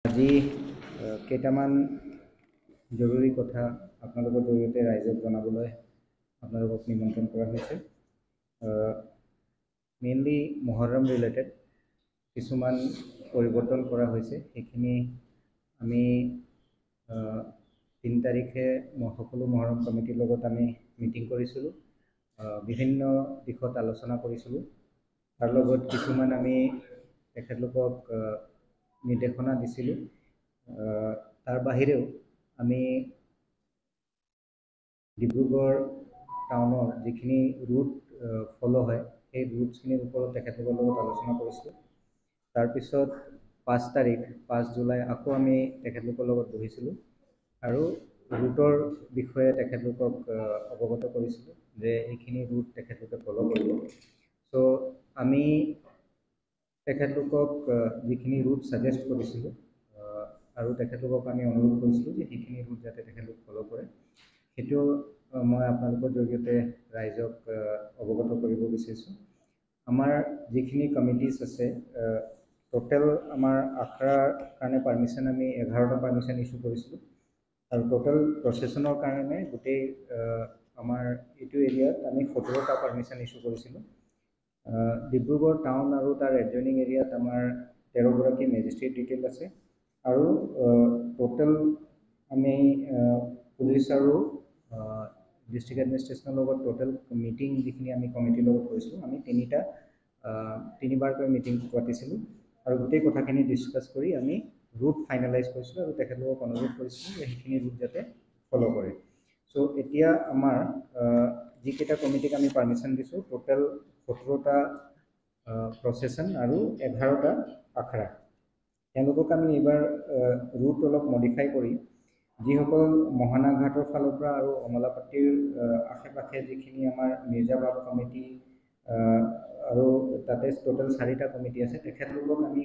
আজি কেইটামান জৰুৰী কথা আপোনালোকৰ জৰিয়তে ৰাইজক জনাবলৈ আপোনালোকক নিমন্ত্ৰণ কৰা হৈছে। মেইনলি মহৰম ৰিলেটেড কিছুমান পৰিৱৰ্তন কৰা হৈছে, সেইখিনি আমি 3 তাৰিখে সকলো মহৰম কমিটিৰ লগত আমি মিটিং কৰিছিলোঁ, বিভিন্ন দিশত আলোচনা কৰিছিলোঁ। তাৰ লগত কিছুমান আমি তেখেতলোকক নিৰ্দেশনা দিছিলোঁ। তাৰ বাহিৰেও আমি ডিব্ৰুগড় টাউনৰ যিখিনি ৰুট ফ'ল' হয় সেই ৰুটছখিনিৰ ওপৰত তেখেতলোকৰ লগত আলোচনা কৰিছিলোঁ। তাৰপিছত 5 জুলাই আকৌ আমি তেখেতলোকৰ লগত বহিছিলোঁ আৰু ৰুটৰ বিষয়ে তেখেতলোকক অৱগত কৰিছিলোঁ যে এইখিনি ৰুট তেখেতলোকে ফ'ল' কৰিব। চ' আমি তেখেতলোকক যিখিনি ৰুট ছাজেষ্ট কৰিছিলোঁ আৰু তেখেতলোকক আমি অনুৰোধ কৰিছিলোঁ যে সেইখিনি ৰুট যাতে তেখেতলোক ফ'ল' কৰে, সেইটো মই আপোনালোকৰ জৰিয়তে ৰাইজক অৱগত কৰিব বিচাৰিছোঁ। আমাৰ যিখিনি কমিটিজ আছে, টোটেল আমাৰ আখৰাৰ কাৰণে পাৰ্মিশ্যন আমি 11টা পাৰ্মিশ্যন ইছ্যু কৰিছিলোঁ আৰু টোটেল প্ৰচেশ্যনৰ কাৰণে গোটেই আমাৰ এইটো এৰিয়াত আমি 17টা পাৰ্মিশ্যন ইছ্যু কৰিছিলোঁ। ডিব্ৰুগড় টাউন আৰু তাৰ এডজইনিং এৰিয়াত আমাৰ 13গৰাকী মেজিষ্ট্ৰেট ডিটেইল আছে আৰু টোটেল আমি পুলিচ আৰু ডিষ্ট্ৰিক্ট এডমিনিষ্ট্ৰেশ্যনৰ লগত টোটেল মিটিং যিখিনি আমি কমিটিৰ লগত কৰিছিলোঁ, আমি তিনিবাৰকৈ মিটিং পাতিছিলোঁ আৰু গোটেই কথাখিনি ডিছকাছ কৰি আমি ৰুট ফাইনেলাইজ কৰিছিলোঁ আৰু তেখেতলোকক অনুৰোধ কৰিছিলোঁ যে সেইখিনি ৰুট যাতে ফ'ল' কৰে। চ' এতিয়া আমাৰ যিকেইটা কমিটিক আমি পাৰ্মিশ্যন দিছোঁ, টোটেল 17টা প্ৰচেশ্যন আৰু 11টা আখৰা। তেওঁলোকক আমি এইবাৰ ৰুট অলপ মডিফাই কৰি যিসকল মহানা ঘাটৰ ফালৰ পৰা আৰু অমলাপট্টিৰ আশে পাশে যিখিনি আমাৰ মিৰ্জাবাগ কমিটি আৰু তাতে টোটেল 4টা কমিটি আছে, তেখেতলোকক আমি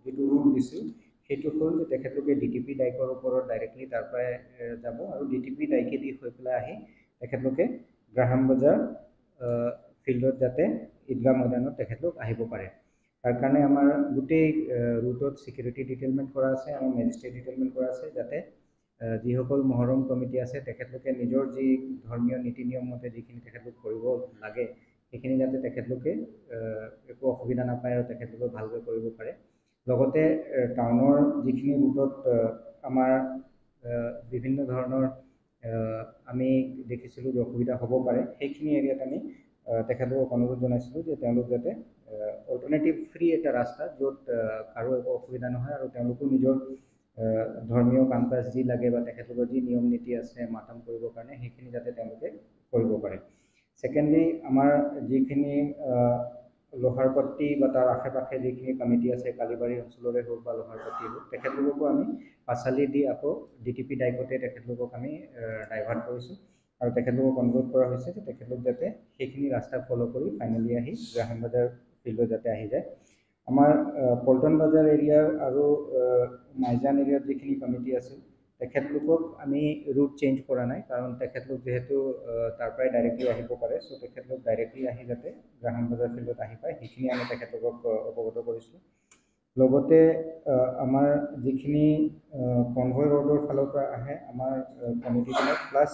যিটো ৰুট দিছোঁ সেইটো হ'ল যে তেখেতলোকে DTP ডাইকৰ ওপৰত ডাইৰেক্টলি তাৰ পৰাই যাব আৰু DTP ডাইকেদি হৈ পেলাই আহি তেখেতলোকে গ্ৰাহাম বজাৰ ফিল্ডত যাতে ঈদগাহ ময়দানত তেখেতলোক আহিব পাৰে। তাৰ কাৰণে আমাৰ গোটেই ৰুটত ছিকিউৰিটি ডিটেইলমেণ্ট কৰা আছে, আমাৰ মেজিষ্ট্ৰেট ডিটেইলমেণ্ট কৰা আছে, যাতে যিসকল মহৰম কমিটি আছে তেখেতলোকে নিজৰ যি ধৰ্মীয় নীতি নিয়ম মতে যিখিনি তেখেতলোক কৰিব লাগে সেইখিনি যাতে তেখেতলোকে একো অসুবিধা নাপায় আৰু তেখেতলোকে ভালকৈ কৰিব পাৰে। লগতে টাউনৰ যিখিনি ৰুটত আমাৰ বিভিন্ন ধৰণৰ আমি দেখিছিলোঁ যে অসুবিধা হ'ব পাৰে, সেইখিনি এৰিয়াত আমি তেখেতলোকক অনুৰোধ জনাইছিলোঁ যে তেওঁলোক যাতে অল্টাৰনেটিভ ফ্ৰী এটা ৰাস্তা য'ত কাৰো একো অসুবিধা নহয় আৰু তেওঁলোকো নিজৰ ধৰ্মীয় কাম কাজ যি লাগে বা তেখেতলোকৰ যি নিয়ম নীতি আছে মাতাম কৰিবৰ কাৰণে সেইখিনি যাতে তেওঁলোকে কৰিব পাৰে। ছেকেণ্ডলি, আমাৰ যিখিনি লোহাৰপট্টি বা তাৰ আশে পাশে যিখিনি কমিটি আছে, কালিবাৰী অঞ্চলৰে হওক বা লোহাৰপট্টি হওক, তেখেতলোককো আমি পাঁচালি দি আকৌ DTP ডাইকতে তেখেতলোকক আমি ডাইভাৰ্ট কৰিছোঁ আৰু তেখেতলোকক অনুৰোধ কৰা হৈছে যে তেখেতলোক যাতে সেইখিনি ৰাস্তা ফ'ল' কৰি ফাইনেলি আহি গ্ৰাহাম বজাৰ ফিল্ডত যাতে আহি যায়। আমাৰ পল্টন বজাৰ এৰিয়াৰ আৰু মাইজান এৰিয়াত যিখিনি কমিটি আছে তেখেতলোকক আমি ৰুট চেঞ্জ কৰা নাই, কাৰণ তেখেতলোক যিহেতু তাৰ পৰাই ডাইৰেক্টলি আহিব পাৰে, চ' তেখেতলোক ডাইৰেক্টলি আহি যাতে গ্ৰাহাম বজাৰ ফিল্ডত আহি পায় সেইখিনি আমি তেখেতলোকক অৱগত কৰিছোঁ। লগতে আমাৰ যিখিনি কনভয় ৰোডৰ ফালৰ পৰা আহে আমাৰ কমিটিবিলাক, প্লাছ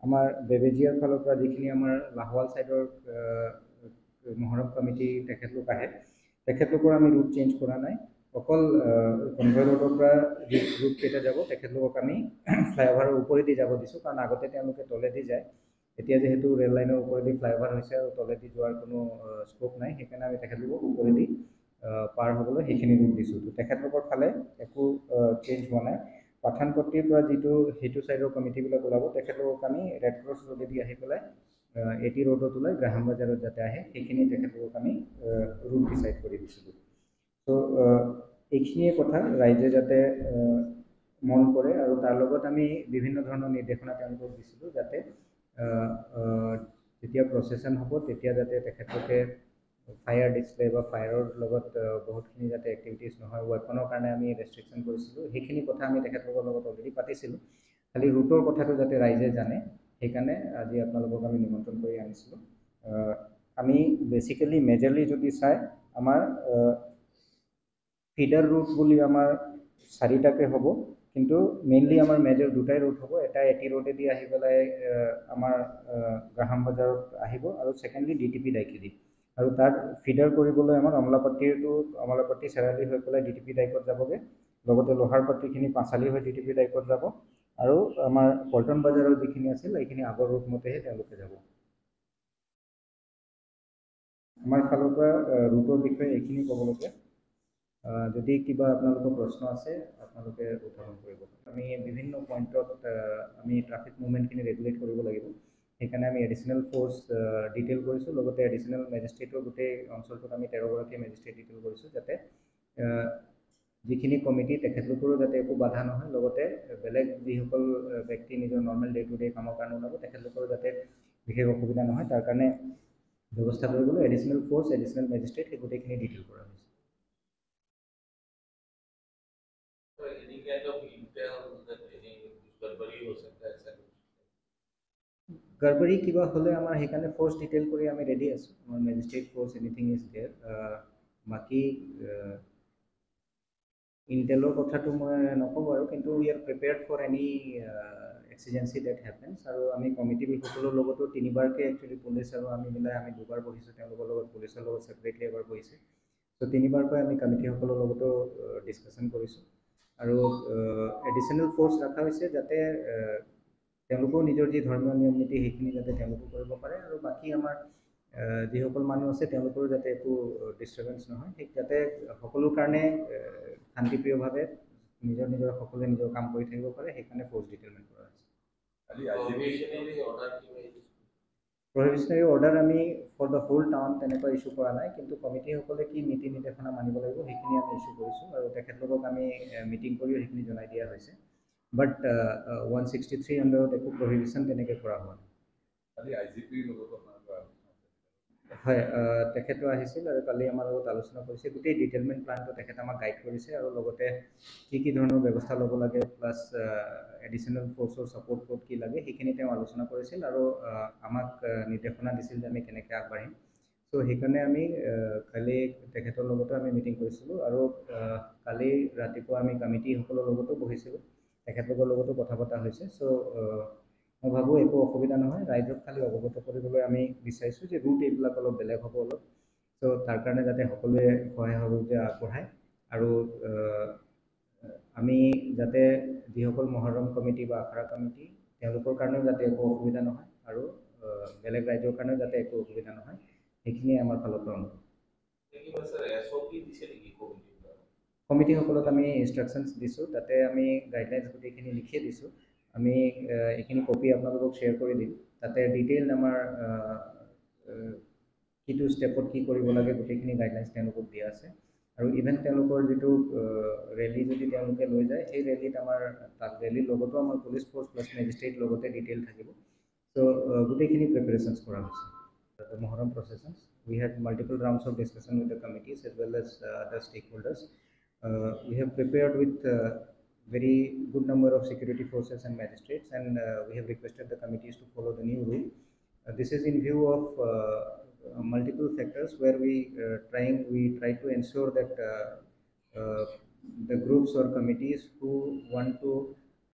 আমাৰ বেবেজিয়াৰ ফালৰ পৰা যিখিনি আমাৰ লাহোৱাল ছাইডৰ মহৰম কমিটি তেখেতলোক আহে, তেখেতলোকৰ আমি ৰুট চেঞ্জ কৰা নাই। অকল কনভয় ৰোডৰ পৰা যি ৰুট কেইটা যাব তেখেতলোকক আমি ফ্লাইঅভাৰৰ ওপৰেদি যাব দিছোঁ, কাৰণ আগতে তেওঁলোকে তলেদি যায়। এতিয়া যিহেতু ৰেল লাইনৰ ওপৰেদি ফ্লাইঅভাৰ হৈছে আৰু তলেদি যোৱাৰ কোনো স্ক'প নাই, সেইকাৰণে আমি তেখেতলোকক ওপৰেদি পাৰ হ'বলৈ সেইখিনি ৰুট দিছোঁ। তেখেতলোকৰ ফালে একো চেঞ্জ হোৱা নাই। পাঠানপট্টিৰ পৰা যিটো সেইটো ছাইডৰ কমিটিবিলাক ওলাব, তেখেতলোকক আমি ৰেড ক্ৰছ ৰোডেদি আহি পেলাই AT ৰোডত ওলাই গ্ৰাহাম বজাৰত যাতে আহে সেইখিনি তেখেতলোকক আমি ৰুট ডিচাইড কৰি দিছিলোঁ। চ' এইখিনিয়ে কথা ৰাইজে যাতে মন কৰে আৰু তাৰ লগত আমি বিভিন্ন ধৰণৰ নিৰ্দেশনা তেওঁলোকক দিছিলোঁ যাতে যেতিয়া প্ৰচেশ্যন হ'ব তেতিয়া যাতে তেখেতলোকে ফায়াৰ ডিছপ্লে বা ফায়াৰৰ লগত বহুতখিনি যাতে এক্টিভিটিছ নহয়, ৱেপনৰ কাৰণে আমি ৰেষ্ট্ৰিকশ্যন কৰিছিলোঁ, সেইখিনি কথা আমি তেখেতলোকৰ লগত অলৰেডি পাতিছিলোঁ। খালি ৰুটৰ কথাটো যাতে ৰাইজে জানে সেইকাৰণে আজি আপোনালোকক আমি নিমন্ত্ৰণ কৰি আনিছিলোঁ। আমি বেচিকেলি মেজৰলি যদি চাই আমাৰ ফিডাৰ ৰুট বুলি আমাৰ চাৰিটাকৈ হ'ব, কিন্তু মেইনলি আমাৰ মেজৰ দুটাই ৰুট হ'ব। এটা এটি ৰোডেদি আহি পেলাই আমাৰ গ্ৰাহাম বজাৰত আহিব, আৰু ছেকেণ্ডলি DTP ডাইকেদি। আৰু তাত ফিডাৰ কৰিবলৈ আমাৰ আমলাপট্টি চেৰালি হৈ পেলাই DTP ডাইকত যাবগৈ, লগতে লোহাৰপাট্টিখিনি পাঁচালি হৈ DTP ডাইকত যাব, আৰু আমাৰ পল্টন বজাৰৰ যিখিনি আছিল এইখিনি আগৰ ৰুট মতেহে তেওঁলোকে যাব। আমাৰ ফালৰ পৰা ৰুটৰ বিষয়ে এইখিনি ক'বলগীয়া। যদি কিবা আপোনালোকৰ প্ৰশ্ন আছে আপোনালোকে উত্থাপন কৰিব। আমি বিভিন্ন পইণ্টত আমি ট্ৰাফিক মুভমেণ্টখিনি ৰেগুলেট কৰিব লাগিব, সেইকাৰণে আমি এডিশ্যনেল ফ'ৰ্চ ডিটেইল কৰিছোঁ, লগতে এডিশ্যনেল মেজিষ্ট্ৰেটৰ গোটেই অঞ্চলটোত আমি 13গৰাকী মেজিষ্ট্ৰেট ডিটেইল কৰিছোঁ, যাতে যিখিনি কমিটি তেখেতলোকৰো যাতে একো বাধা নহয়, লগতে বেলেগ যিসকল ব্যক্তি নিজৰ নৰ্মেল ডে টু ডে কামৰ কাৰণে ওলাব তেখেতলোকৰো যাতে বিশেষ অসুবিধা নহয়, তাৰ কাৰণে ব্যৱস্থা কৰিবলৈ এডিশ্যনেল ফ'ৰ্চ, এডিশ্যনেল মেজিষ্ট্ৰেট সেই গোটেইখিনি ডিটেইল কৰা হৈছে। গড়বড়ি কিবা হ'লে আমাৰ সেইকাৰণে ফ'ৰ্চ ডিটেইল কৰি আমি ৰেডি আছোঁ। আমাৰ magistrate forces anything is there. বাকী ইণ্টেলৰ কথাটো মই নকওঁ বাৰু, কিন্তু we are prepared for any exigency that happens. আৰু আমি কমিটি বিষয়সকলৰ লগতো তিনিবাৰকৈ একচুৱেলি পুলিচ আৰু আমি মিলাই আমি দুবাৰ বহিছোঁ, তেওঁলোকৰ লগত পুলিচৰ লগত ছেপাৰেটলি এবাৰ বহিছে। চ' তিনিবাৰকৈ আমি কমিটিসকলৰ লগতো ডিছকাশ্যন কৰিছোঁ, আৰু এডিশ্যনেল ফ'ৰ্চ ৰখা হৈছে যাতে তেওঁলোকেও নিজৰ যি ধৰ্মীয় নিয়ম নীতি সেইখিনি যাতে তেওঁলোকো কৰিব পাৰে, আৰু বাকী আমাৰ যিসকল মানুহ আছে তেওঁলোকৰো যাতে একো ডিষ্টাৰ্বেঞ্চ নহয়, সেই যাতে সকলোৰ কাৰণে শান্তিপ্ৰিয়ভাৱে নিজৰ সকলোৱে নিজৰ কাম কৰি থাকিব পাৰে, সেইকাৰণে ফ'ৰ্চ ডিটেইলমেণ্ট কৰা হৈছে। প্ৰহিবিশ্যনেৰী অৰ্ডাৰ আমি ফৰ দ্য হোল টাউন তেনেকুৱা ইছ্যু কৰা নাই, কিন্তু কমিটিসকলে কি নীতি নিৰ্দেশনা মানিব লাগিব সেইখিনি আমি ইছ্যু কৰিছোঁ, আৰু তেখেতলোকক আমি মিটিং কৰিও সেইখিনি জনাই দিয়া হৈছে। বাট 163 আণ্ডাৰত একো প্ৰহিবিশ্যন তেনেকৈ কৰা হোৱা নাই। হয়, তেখেতো আহিছিল আৰু কালি আমাৰ লগত আলোচনা কৰিছে, গোটেই ডিটেইলমেণ্ট প্লানটো তেখেতে আমাক গাইড কৰিছে, আৰু লগতে কি ধৰণৰ ব্যৱস্থা ল'ব লাগে, প্লাছ এডিশ্যনেল ফ'ৰ্চৰ ছাপোৰ্ট ক'ত কি লাগে সেইখিনি তেওঁ আলোচনা কৰিছিল, আৰু আমাক নিৰ্দেশনা দিছিল যে আমি কেনেকৈ আগবাঢ়িম। চ' সেইকাৰণে আমি কালি তেখেতৰ লগতো আমি মিটিং কৰিছিলোঁ, আৰু কালি ৰাতিপুৱা আমি কমিটিসকলৰ লগতো বহিছিলোঁ, তেখেতলোকৰ লগতো কথা পতা হৈছে। চ' মই ভাবোঁ একো অসুবিধা নহয়। ৰাইজক খালি অৱগত কৰিবলৈ আমি বিচাৰিছোঁ যে ৰুট এইবিলাক অলপ বেলেগ হ'ব অলপ, চ' তাৰ কাৰণে যাতে সকলোৱে সহায় সহযোগিতা আগবঢ়ায়, আৰু আমি যাতে যিসকল মহৰম কমিটি বা আখৰা কমিটি তেওঁলোকৰ কাৰণেও যাতে একো অসুবিধা নহয়, আৰু বেলেগ ৰাইজৰ কাৰণেও যাতে একো অসুবিধা নহয়, সেইখিনিয়ে আমাৰ ফালৰ পৰা অনুৰোধ। কমিটিসকলক আমি ইনষ্ট্ৰাকশ্যনছ দিছোঁ, তাতে আমি গাইডলাইনছ গোটেইখিনি লিখিয়ে দিছোঁ। আমি এইখিনি কপি আপোনালোকক শ্বেয়াৰ কৰি দিম, তাতে ডিটেইল আমাৰ কিটো ষ্টেপত কি কৰিব লাগে গোটেইখিনি গাইডলাইনছ তেওঁলোকক দিয়া আছে। আৰু ইভেন তেওঁলোকৰ যিটো ৰেলী যদি তেওঁলোকে লৈ যায়, সেই ৰেলীত আমাৰ তাত ৰেলীৰ লগতো আমাৰ পুলিচ ফ'ৰ্চ প্লাছ মেজিষ্ট্ৰেট লগতে ডিটেইল থাকিব। চ' গোটেইখিনি প্ৰিপেৰেশ্যনছ কৰা হৈছে। The Muharram processions, we had multiple rounds of discussion with the committees as well as other stakeholders. We have prepared with very good number of security forces and magistrates, and we have requested the committees to follow the new rule. This is in view of multiple factors where we try to ensure that the groups or committees who want to